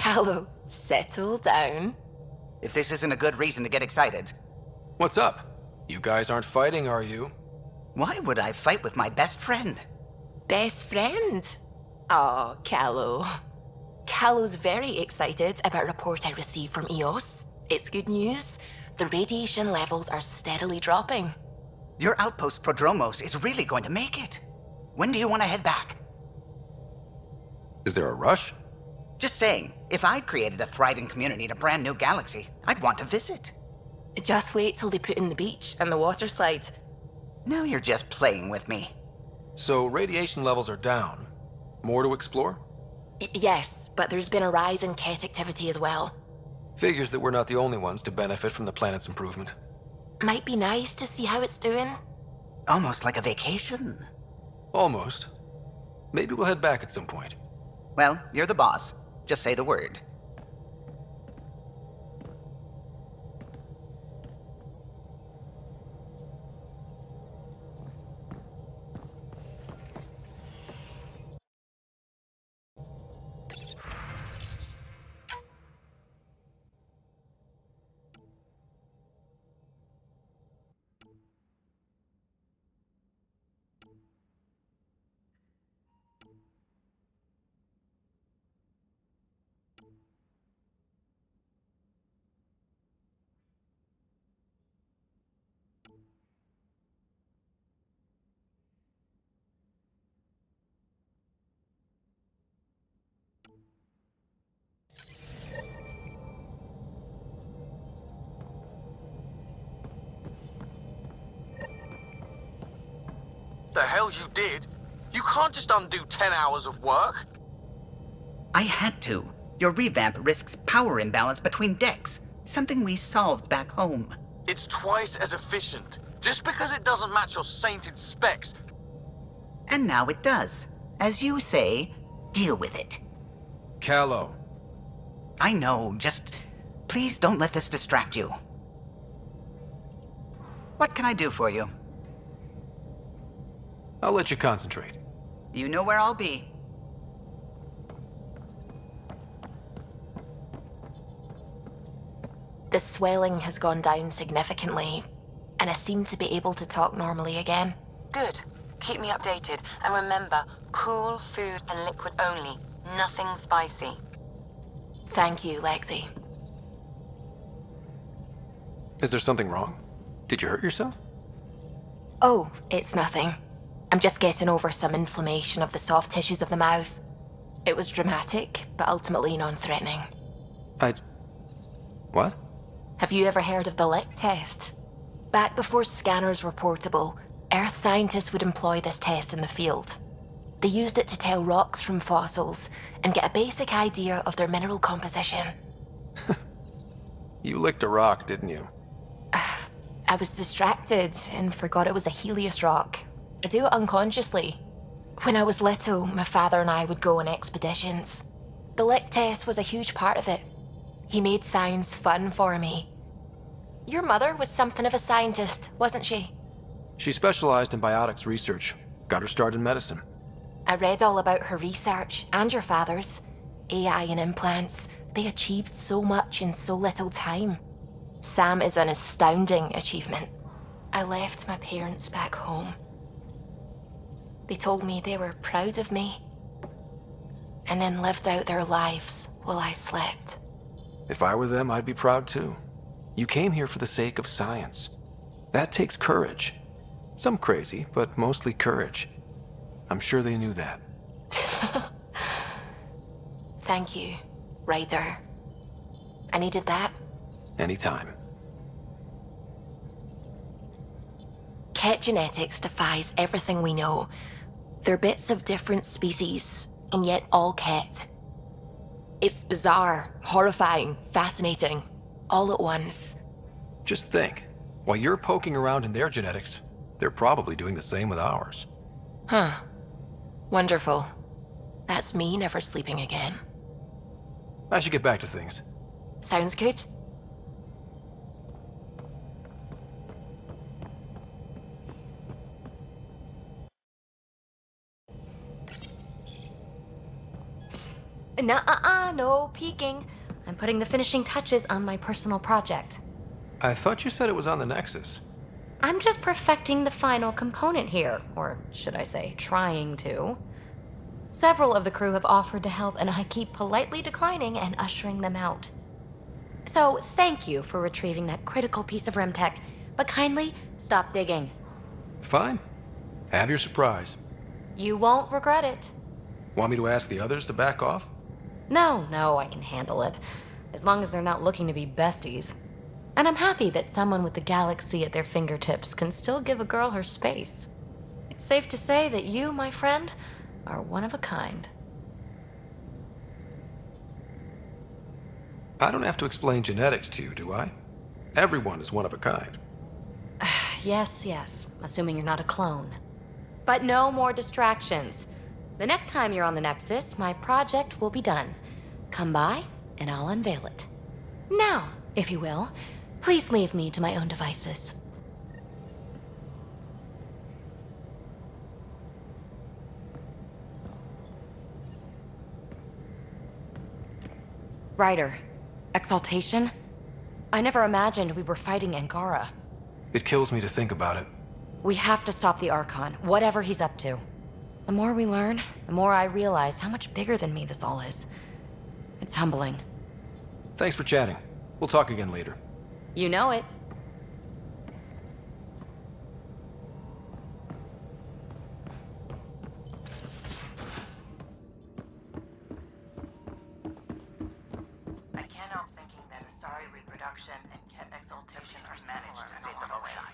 Kallo, settle down. If this isn't a good reason to get excited. What's up? You guys aren't fighting, are you? Why would I fight with my best friend? Best friend? Oh, Kallo. Kallo's very excited about a report I received from EOS. It's good news. The radiation levels are steadily dropping. Your outpost Prodromos is really going to make it. When do you want to head back? Is there a rush? Just saying, if I'd created a thriving community in a brand new galaxy, I'd want to visit. Just wait till they put in the beach and the water slide. Now you're just playing with me. So radiation levels are down. More to explore? Yes, but there's been a rise in Kett activity as well. Figures that we're not the only ones to benefit from the planet's improvement. Might be nice to see how it's doing. Almost like a vacation. Almost. Maybe we'll head back at some point. Well, you're the boss. Just say the word. The hell you did? You can't just undo 10 hours of work. I had to. Your revamp risks power imbalance between decks, something we solved back home. It's twice as efficient. Just because it doesn't match your sainted specs. And now it does. As you say, deal with it. Kallo. I know, just please don't let this distract you. What can I do for you? I'll let you concentrate. You know where I'll be. The swelling has gone down significantly, and I seem to be able to talk normally again. Good. Keep me updated. And remember, cool food and liquid only. Nothing spicy. Thank you, Lexi. Is there something wrong? Did you hurt yourself? Oh, it's nothing. I'm just getting over some inflammation of the soft tissues of the mouth. It was dramatic, but ultimately non-threatening. What? Have you ever heard of the lick test? Back before scanners were portable, Earth scientists would employ this test in the field. They used it to tell rocks from fossils and get a basic idea of their mineral composition. You licked a rock, didn't you? I was distracted and forgot it was a Helios rock. I do it unconsciously. When I was little, my father and I would go on expeditions. The lick test was a huge part of it. He made science fun for me. Your mother was something of a scientist, wasn't she? She specialized in biotics research. Got her start in medicine. I read all about her research and your father's. AI and implants, they achieved so much in so little time. Sam is an astounding achievement. I left my parents back home. They told me they were proud of me, and then lived out their lives while I slept. If I were them, I'd be proud too. You came here for the sake of science. That takes courage. Some crazy, but mostly courage. I'm sure they knew that. Thank you, Ryder. I needed that. Anytime. Kett genetics defies everything we know. They're bits of different species, and yet all Kett. It's bizarre, horrifying, fascinating, all at once. Just think, while you're poking around in their genetics, they're probably doing the same with ours. Huh. Wonderful. That's me never sleeping again. I should get back to things. Sounds good. No peeking. I'm putting the finishing touches on my personal project. I thought you said it was on the Nexus. I'm just perfecting the final component here, or should I say, trying to. Several of the crew have offered to help, and I keep politely declining and ushering them out. So, thank you for retrieving that critical piece of Remtech, but kindly stop digging. Fine. Have your surprise. You won't regret it. Want me to ask the others to back off? No, I can handle it. As long as they're not looking to be besties. And I'm happy that someone with the galaxy at their fingertips can still give a girl her space. It's safe to say that you, my friend, are one of a kind. I don't have to explain genetics to you, do I? Everyone is one of a kind. Yes, assuming you're not a clone. But no more distractions. The next time you're on the Nexus, my project will be done. Come by, and I'll unveil it. Now, if you will, please leave me to my own devices. Ryder, exaltation? I never imagined we were fighting Angara. It kills me to think about it. We have to stop the Archon, whatever he's up to. The more we learn, the more I realize how much bigger than me this all is. It's humbling. Thanks for chatting. We'll talk again later. You know it. I can't help thinking that Asari reproduction and Kett exaltation are managed to save the Moshae.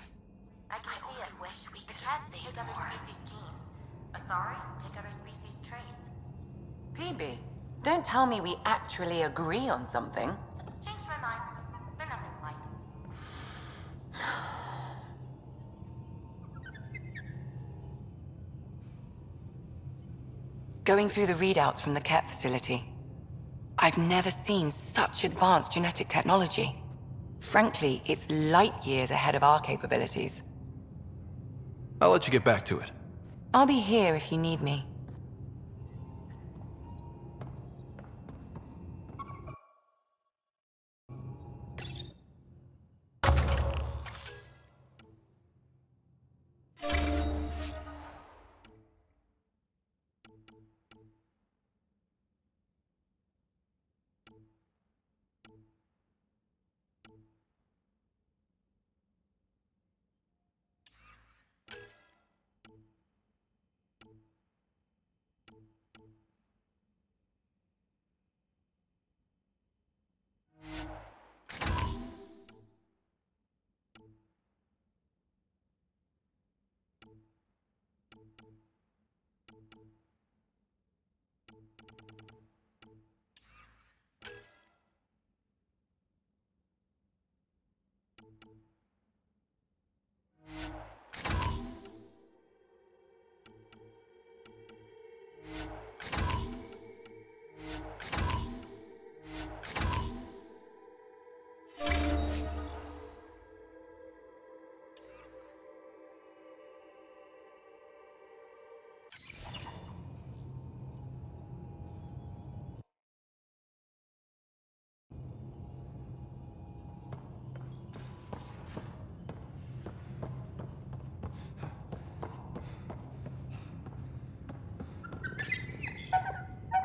I can see it. Wish we could take other species' genes. Asari take other species' traits. Peebee, don't tell me we actually agree on something. Changed my mind. They're nothing alike. Going through the readouts from the Kett facility, I've never seen such advanced genetic technology. Frankly, it's light years ahead of our capabilities. I'll let you get back to it. I'll be here if you need me.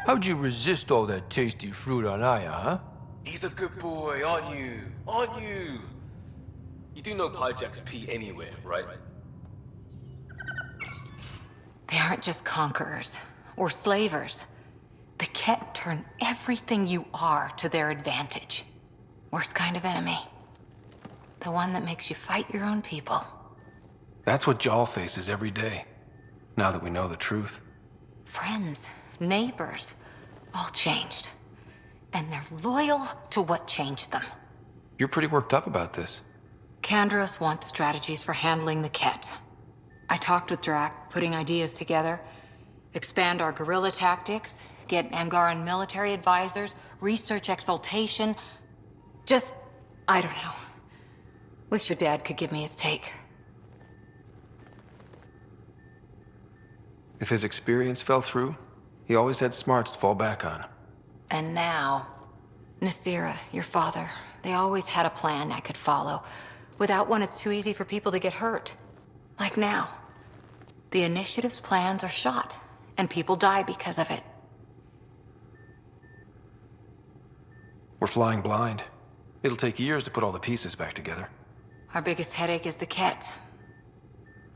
How'd you resist all that tasty fruit on Aya, huh? He's a good boy, aren't you? Aren't you? You do know Pyjack's pee anywhere, right? They aren't just conquerors or slavers. The Kett turn everything you are to their advantage. Worst kind of enemy. The one that makes you fight your own people. That's what Jal faces every day, now that we know the truth. Friends, neighbors, all changed. And they're loyal to what changed them. You're pretty worked up about this. Kandros wants strategies for handling the Kett. I talked with Drac, putting ideas together. Expand our guerrilla tactics, get Angaran military advisors, research exaltation. I don't know. Wish your dad could give me his take. If his experience fell through, he always had smarts to fall back on. And now, Nasira, your father, they always had a plan I could follow. Without one, it's too easy for people to get hurt. Like now. The initiative's plans are shot, and people die because of it. We're flying blind. It'll take years to put all the pieces back together. Our biggest headache is the Kett.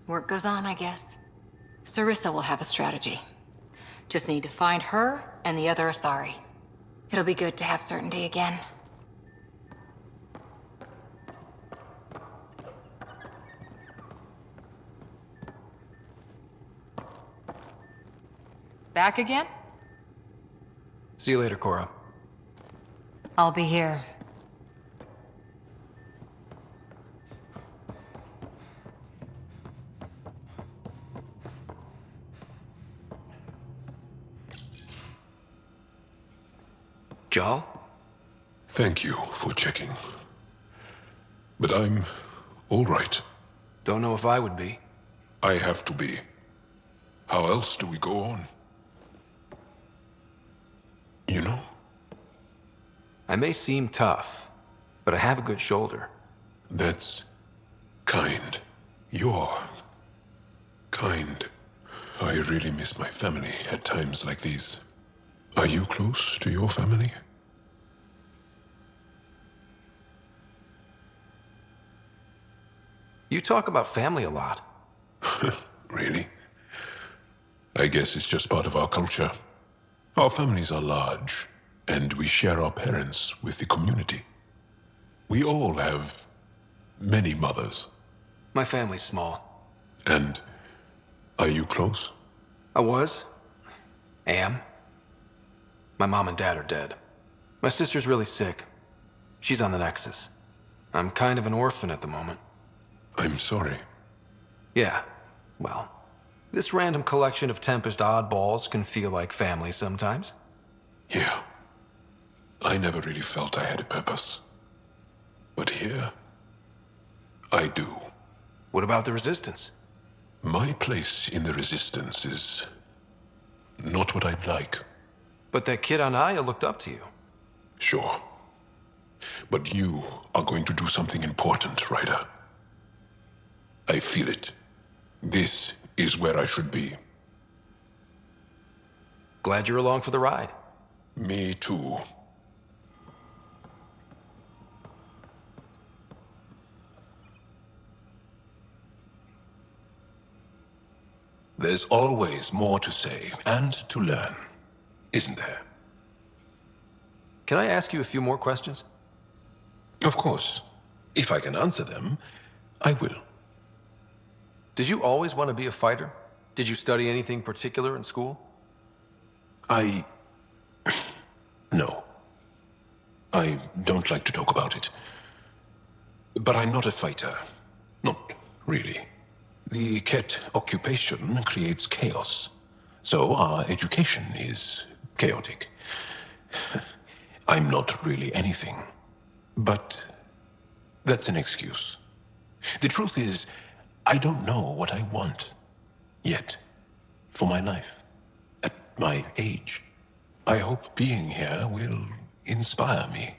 Work goes on, I guess. Sarissa will have a strategy. Just need to find her and the other Asari. It'll be good to have certainty again. Back again? See you later, Cora. I'll be here. Jal? Thank you for checking. But I'm all right. Don't know if I would be. I have to be. How else do we go on? You know? I may seem tough, but I have a good shoulder. That's kind. You're kind. I really miss my family at times like these. Are you close to your family? You talk about family a lot. Really? I guess it's just part of our culture. Our families are large, and we share our parents with the community. We all have many mothers. My family's small. And are you close? I was. Am. My mom and dad are dead. My sister's really sick. She's on the Nexus. I'm kind of an orphan at the moment. I'm sorry. Yeah, well, this random collection of Tempest oddballs can feel like family sometimes. Yeah. I never really felt I had a purpose. But here, I do. What about the Resistance? My place in the Resistance is not what I'd like. But that kid on Aya looked up to you. Sure. But you are going to do something important, Ryder. I feel it. This is where I should be. Glad you're along for the ride. Me too. There's always more to say and to learn, isn't there? Can I ask you a few more questions? Of course. If I can answer them, I will. Did you always want to be a fighter? Did you study anything particular in school? No. I don't like to talk about it. But I'm not a fighter. Not really. The Kett occupation creates chaos. So our education is chaotic. I'm not really anything. But that's an excuse. The truth is, I don't know what I want. Yet. For my life. At my age. I hope being here will inspire me.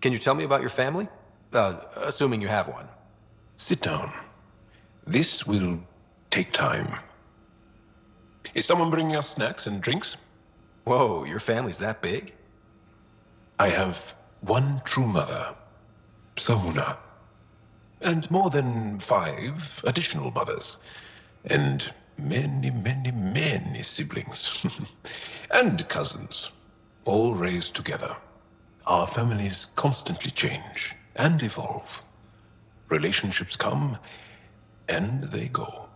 Can you tell me about your family? Assuming you have one. Sit down. This will take time. Is someone bringing us snacks and drinks? Whoa, your family's that big? I have one true mother, Sahuna, and more than 5 additional mothers, and many, many, many siblings, and cousins, all raised together. Our families constantly change and evolve. Relationships come and they go.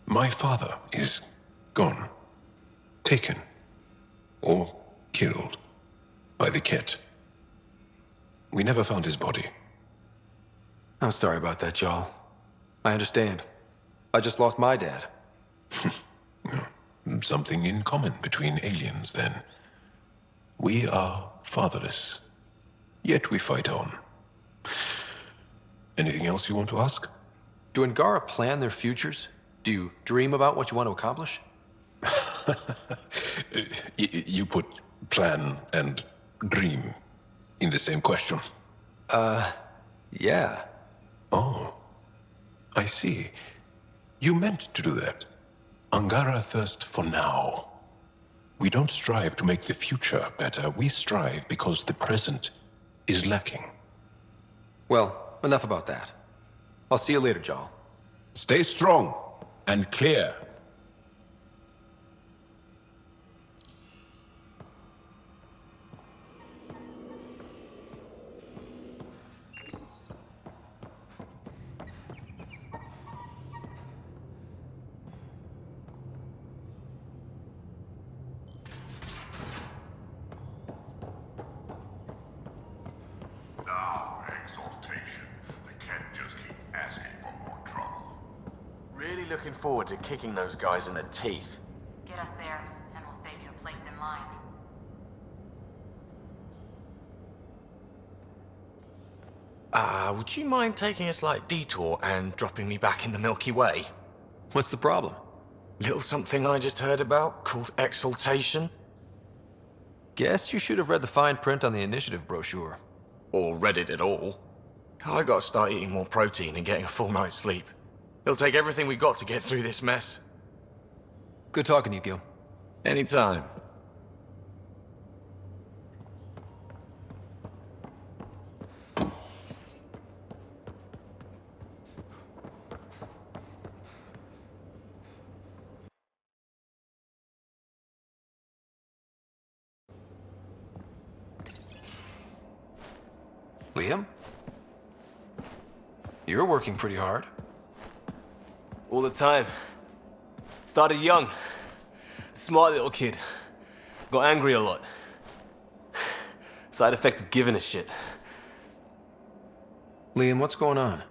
My father is gone, taken, or killed by the Kett. We never found his body. I'm sorry about that, Jal. I understand. I just lost my dad. Something in common between aliens, then. We are fatherless, yet we fight on. Anything else you want to ask? Do Angara plan their futures? Do you dream about what you want to accomplish? You put plan and dream in the same question? Yeah. Oh, I see. You meant to do that. Angara thirst for now. We don't strive to make the future better. We strive because the present is lacking. Well, enough about that. I'll see you later, Jarl. Stay strong and clear. Really looking forward to kicking those guys in the teeth. Get us there, and we'll save you a place in line. Would you mind taking a slight detour and dropping me back in the Milky Way? What's the problem? Little something I just heard about called exaltation. Guess you should have read the fine print on the initiative brochure. Or read it at all. I gotta start eating more protein and getting a full night's sleep. It'll take everything we got to get through this mess. Good talking to you, Gil. Anytime. Liam? You're working pretty hard. All the time. Started young. Smart little kid. Got angry a lot. Side effect of giving a shit. Liam, what's going on?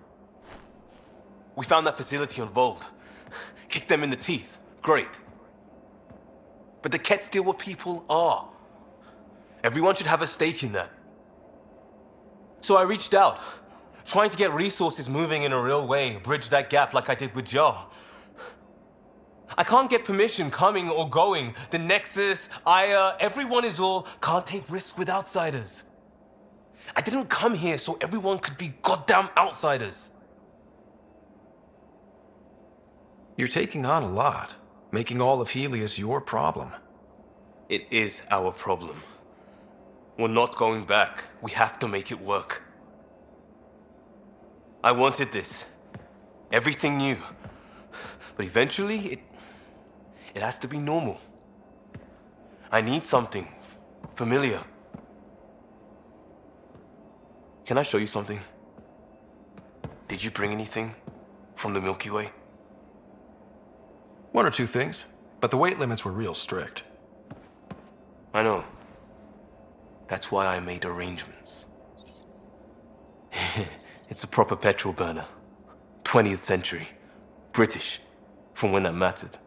We found that facility on Vold. Kicked them in the teeth. Great. But the Kett still what people are. Everyone should have a stake in that. So I reached out, trying to get resources moving in a real way, bridge that gap like I did with Joe. I can't get permission coming or going. The Nexus, ITA, everyone is all, can't take risks with outsiders. I didn't come here so everyone could be goddamn outsiders. You're taking on a lot, making all of Helios your problem. It is our problem. We're not going back. We have to make it work. I wanted this. Everything new. But eventually, it has to be normal. I need something familiar. Can I show you something? Did you bring anything from the Milky Way? One or two things, but the weight limits were real strict. I know. That's why I made arrangements. It's a proper petrol burner. 20th century. British. From when that mattered.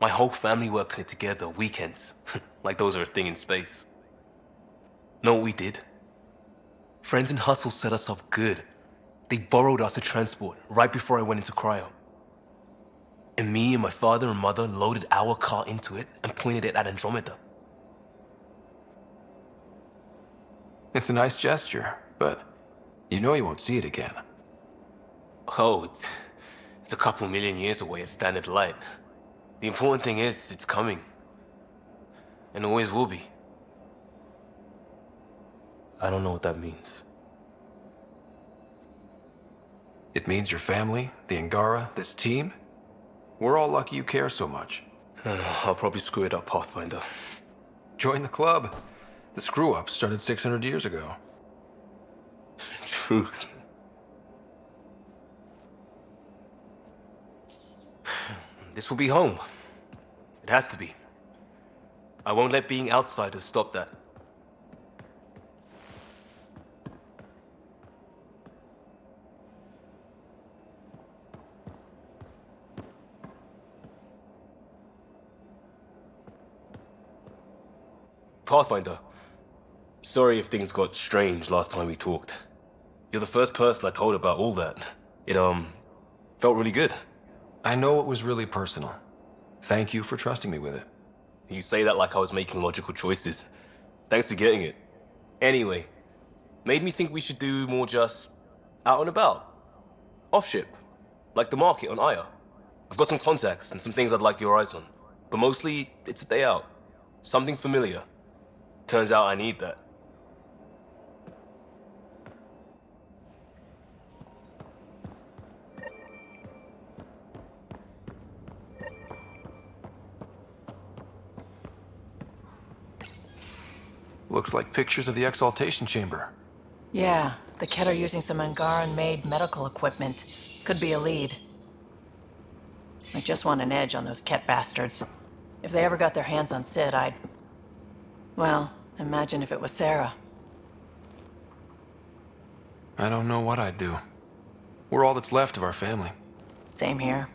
My whole family works in it together, weekends. Like those are a thing in space. Know what we did? Friends in Hustle set us up good. They borrowed us a transport right before I went into cryo. And me and my father and mother loaded our car into it and pointed it at Andromeda. It's a nice gesture, but you know you won't see it again. Oh, it's a couple million years away at standard light. The important thing is, it's coming. And always will be. I don't know what that means. It means your family, the Angara, this team. We're all lucky you care so much. I'll probably screw it up, Pathfinder. Join the club. The screw-up started 600 years ago. Truth. This will be home. It has to be. I won't let being outsiders stop that. Pathfinder. Sorry if things got strange last time we talked. You're the first person I told about all that. It, felt really good. I know it was really personal. Thank you for trusting me with it. You say that like I was making logical choices. Thanks for getting it. Anyway, made me think we should do more just out and about. Off ship. Like the market on Aya. I've got some contacts and some things I'd like your eyes on. But mostly, it's a day out. Something familiar. Turns out I need that. Looks like pictures of the exaltation chamber. Yeah, the Kett are using some Angaran-made medical equipment. Could be a lead. I just want an edge on those Kett bastards. If they ever got their hands on Sid, I'd... Well, imagine if it was Sarah. I don't know what I'd do. We're all that's left of our family. Same here.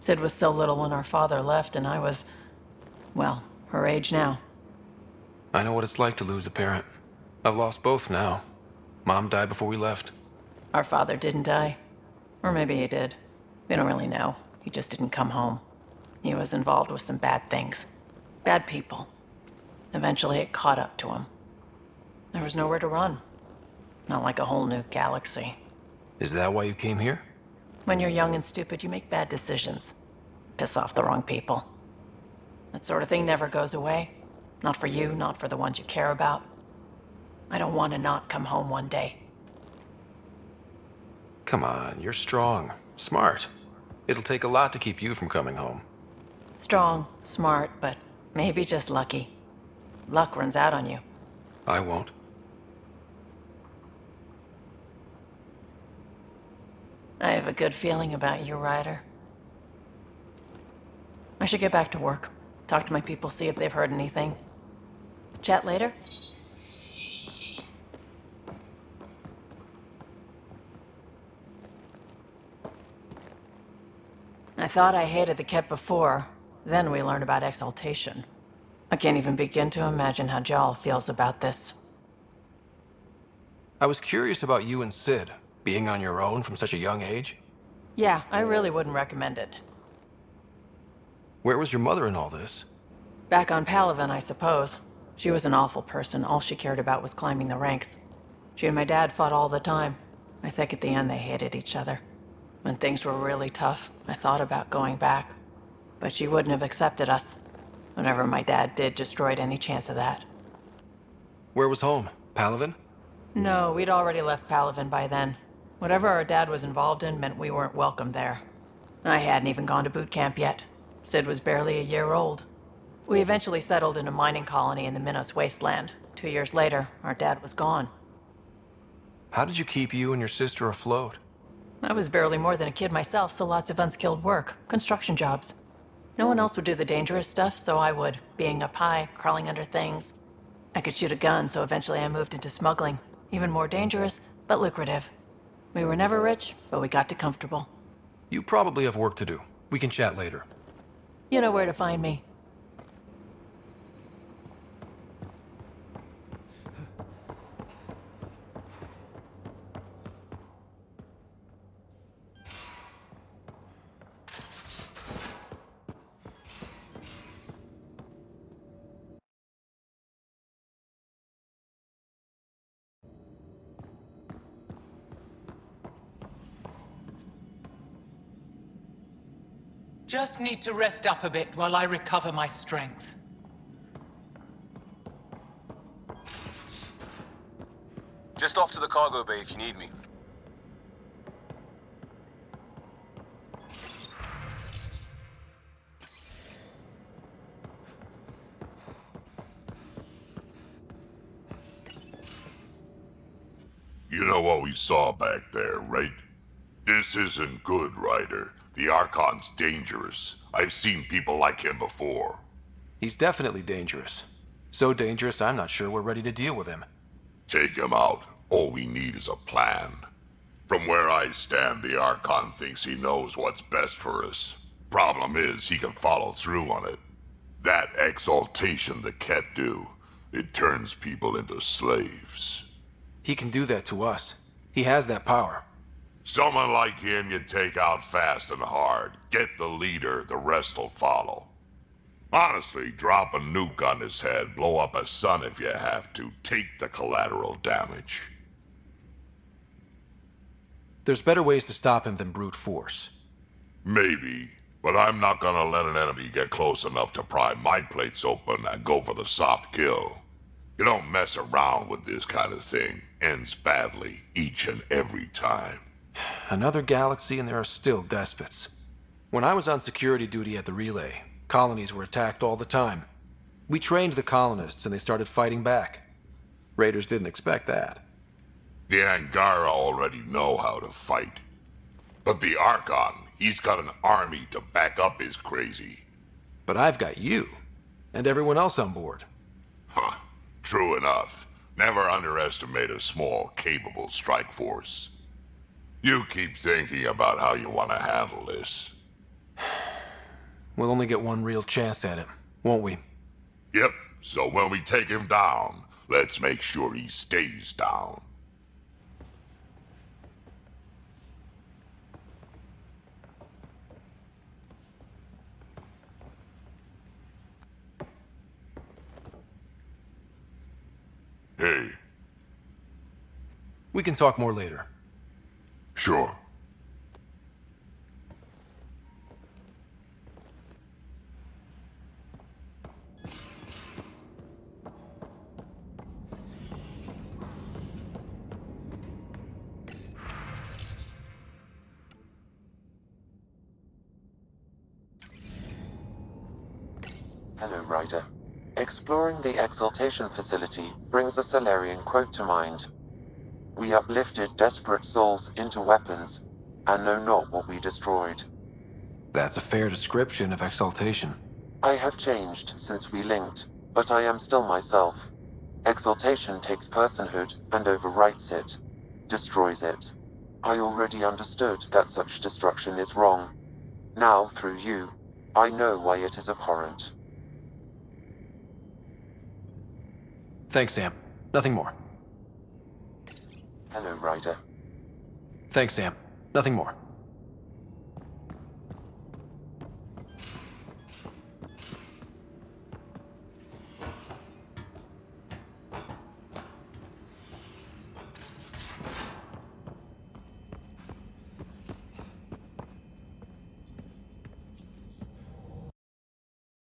Sid was so little when our father left, and I was... well, her age now. I know what it's like to lose a parent. I've lost both now. Mom died before we left. Our father didn't die. Or maybe he did. We don't really know. He just didn't come home. He was involved with some bad things. Bad people. Eventually it caught up to him. There was nowhere to run. Not like a whole new galaxy. Is that why you came here? When you're young and stupid, you make bad decisions. Piss off the wrong people. That sort of thing never goes away. Not for you, not for the ones you care about. I don't want to not come home one day. Come on, you're strong, smart. It'll take a lot to keep you from coming home. Strong, smart, but maybe just lucky. Luck runs out on you. I won't. I have a good feeling about you, Ryder. I should get back to work. Talk to my people, see if they've heard anything. Chat later? I thought I hated the Kett before. Then we learned about exaltation. I can't even begin to imagine how Jal feels about this. I was curious about you and Sid, being on your own from such a young age. Yeah, I really wouldn't recommend it. Where was your mother in all this? Back on Palaven, I suppose. She was an awful person. All she cared about was climbing the ranks. She and my dad fought all the time. I think at the end they hated each other. When things were really tough, I thought about going back. But she wouldn't have accepted us. Whatever my dad did destroyed any chance of that. Where was home? Palaven? No, we'd already left Palaven by then. Whatever our dad was involved in meant we weren't welcome there. I hadn't even gone to boot camp yet. Sid was barely a year old. We eventually settled in a mining colony in the Minos wasteland. 2 years later, our dad was gone. How did you keep you and your sister afloat? I was barely more than a kid myself, so lots of unskilled work. Construction jobs. No one else would do the dangerous stuff, so I would. Being up high, crawling under things. I could shoot a gun, so eventually I moved into smuggling. Even more dangerous, but lucrative. We were never rich, but we got to comfortable. You probably have work to do. We can chat later. You know where to find me. Just need to rest up a bit while I recover my strength. Just off to the cargo bay if you need me. You know what we saw back there, right? This isn't good, Ryder. The Archon's dangerous. I've seen people like him before. He's definitely dangerous. So dangerous, I'm not sure we're ready to deal with him. Take him out. All we need is a plan. From where I stand, the Archon thinks he knows what's best for us. Problem is, he can follow through on it. That exaltation the Kett do, it turns people into slaves. He can do that to us. He has that power. Someone like him you take out fast and hard. Get the leader, the rest will follow. Honestly, drop a nuke on his head, blow up a sun if you have to. Take the collateral damage. There's better ways to stop him than brute force. Maybe, but I'm not gonna let an enemy get close enough to pry my plates open and go for the soft kill. You don't mess around with this kind of thing. Ends badly, each and every time. Another galaxy and there are still despots. When I was on security duty at the relay, colonies were attacked all the time. We trained the colonists and they started fighting back. Raiders didn't expect that. The Angara already know how to fight. But the Archon, he's got an army to back up his crazy. But I've got you, and everyone else on board. Huh. True enough. Never underestimate a small, capable strike force. You keep thinking about how you want to handle this. We'll only get one real chance at him, won't we? Yep, so when we take him down, let's make sure he stays down. Hey. We can talk more later. Sure. Hello, Ryder. Exploring the exaltation facility brings a Salarian quote to mind. We uplifted desperate souls into weapons, and know not what we destroyed. That's a fair description of exaltation. I have changed since we linked, but I am still myself. Exaltation takes personhood and overwrites it, destroys it. I already understood that such destruction is wrong. Now, through you, I know why it is abhorrent. Thanks, Sam. Nothing more. Hello, Ryder. Thanks, Sam. Nothing more.